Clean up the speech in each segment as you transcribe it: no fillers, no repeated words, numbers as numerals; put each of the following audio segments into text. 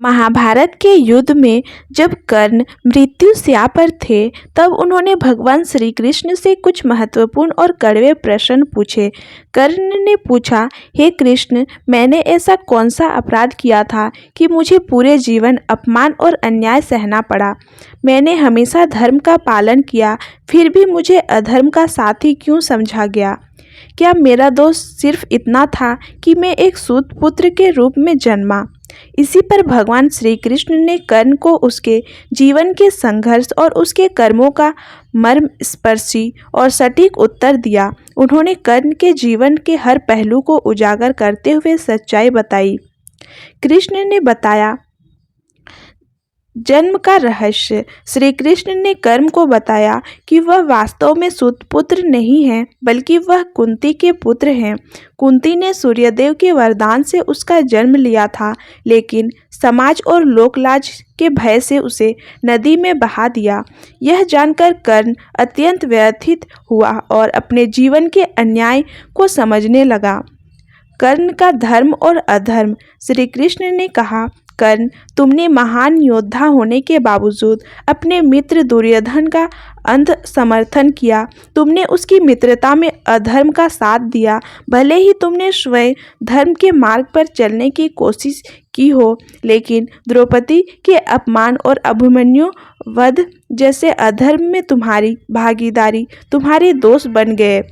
महाभारत के युद्ध में जब कर्ण मृत्युशैया पर थे तब उन्होंने भगवान श्री कृष्ण से कुछ महत्वपूर्ण और कड़वे प्रश्न पूछे। कर्ण ने पूछा, हे कृष्ण, मैंने ऐसा कौन सा अपराध किया था कि मुझे पूरे जीवन अपमान और अन्याय सहना पड़ा? मैंने हमेशा धर्म का पालन किया, फिर भी मुझे अधर्म का साथी क्यों समझा गया? क्या मेरा दोष सिर्फ इतना था कि मैं एक सूत पुत्र के रूप में जन्मा? इसी पर भगवान श्री कृष्ण ने कर्ण को उसके जीवन के संघर्ष और उसके कर्मों का मर्मस्पर्शी और सटीक उत्तर दिया। उन्होंने कर्ण के जीवन के हर पहलू को उजागर करते हुए सच्चाई बताई। कृष्ण ने बताया जन्म का रहस्य। श्री कृष्ण ने कर्ण को बताया कि वह वास्तव में सूतपुत्र नहीं है, बल्कि वह कुंती के पुत्र हैं। कुंती ने सूर्यदेव के वरदान से उसका जन्म लिया था, लेकिन समाज और लोकलाज के भय से उसे नदी में बहा दिया। यह जानकर कर्ण अत्यंत व्यथित हुआ और अपने जीवन के अन्याय को समझने लगा। कर्ण का धर्म और अधर्म। श्री कृष्ण ने कहा, कर्ण, तुमने महान योद्धा होने के बावजूद अपने मित्र दुर्योधन का अंध समर्थन किया। तुमने उसकी मित्रता में अधर्म का साथ दिया। भले ही तुमने स्वयं धर्म के मार्ग पर चलने की कोशिश की हो, लेकिन द्रौपदी के अपमान और अभिमन्यु वध जैसे अधर्म में तुम्हारी भागीदारी तुम्हारे दोष बन गए।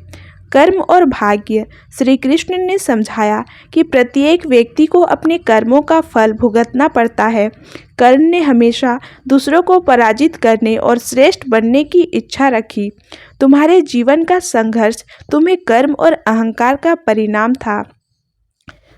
कर्म और भाग्य। श्री कृष्ण ने समझाया कि प्रत्येक व्यक्ति को अपने कर्मों का फल भुगतना पड़ता है। कर्ण ने हमेशा दूसरों को पराजित करने और श्रेष्ठ बनने की इच्छा रखी। तुम्हारे जीवन का संघर्ष तुम्हें कर्म और अहंकार का परिणाम था।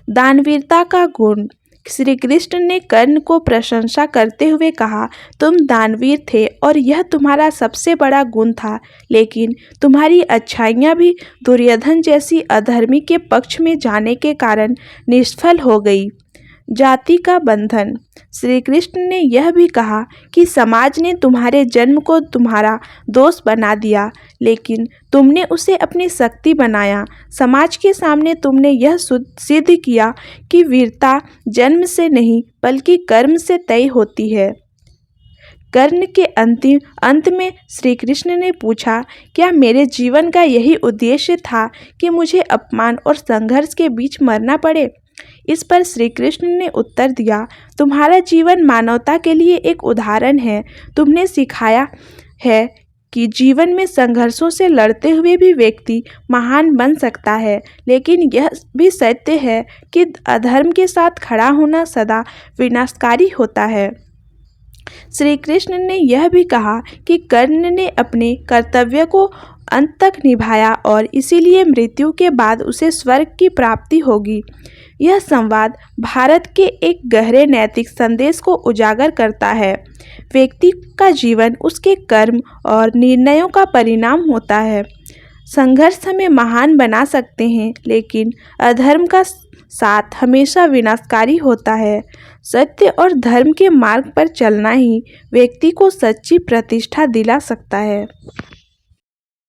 दानवीरता का गुण। श्री कृष्ण ने कर्ण को प्रशंसा करते हुए कहा, तुम दानवीर थे और यह तुम्हारा सबसे बड़ा गुण था, लेकिन तुम्हारी अच्छाइयाँ भी दुर्योधन जैसी अधर्मी के पक्ष में जाने के कारण निष्फल हो गई। जाति का बंधन। श्री कृष्ण ने यह भी कहा कि समाज ने तुम्हारे जन्म को तुम्हारा दोष बना दिया, लेकिन तुमने उसे अपनी शक्ति बनाया। समाज के सामने तुमने यह सिद्ध किया कि वीरता जन्म से नहीं बल्कि कर्म से तय होती है। कर्ण के अंत में श्री कृष्ण ने पूछा, क्या मेरे जीवन का यही उद्देश्य था कि मुझे अपमान और संघर्ष के बीच मरना पड़े? इस पर श्री कृष्ण ने उत्तर दिया, तुम्हारा जीवन मानवता के लिए एक उदाहरण है। तुमने सिखाया है कि जीवन में संघर्षों से लड़ते हुए भी व्यक्ति महान बन सकता है, लेकिन यह भी सत्य है कि अधर्म के साथ खड़ा होना सदा विनाशकारी होता है। श्री कृष्ण ने यह भी कहा कि कर्ण ने अपने कर्तव्य को अंत तक निभाया और इसीलिए मृत्यु के बाद उसे स्वर्ग की प्राप्ति होगी। यह संवाद भारत के एक गहरे नैतिक संदेश को उजागर करता है। व्यक्ति का जीवन उसके कर्म और निर्णयों का परिणाम होता है। संघर्ष हमें महान बना सकते हैं, लेकिन अधर्म का साथ हमेशा विनाशकारी होता है। सत्य और धर्म के मार्ग पर चलना ही व्यक्ति को सच्ची प्रतिष्ठा दिला सकता है।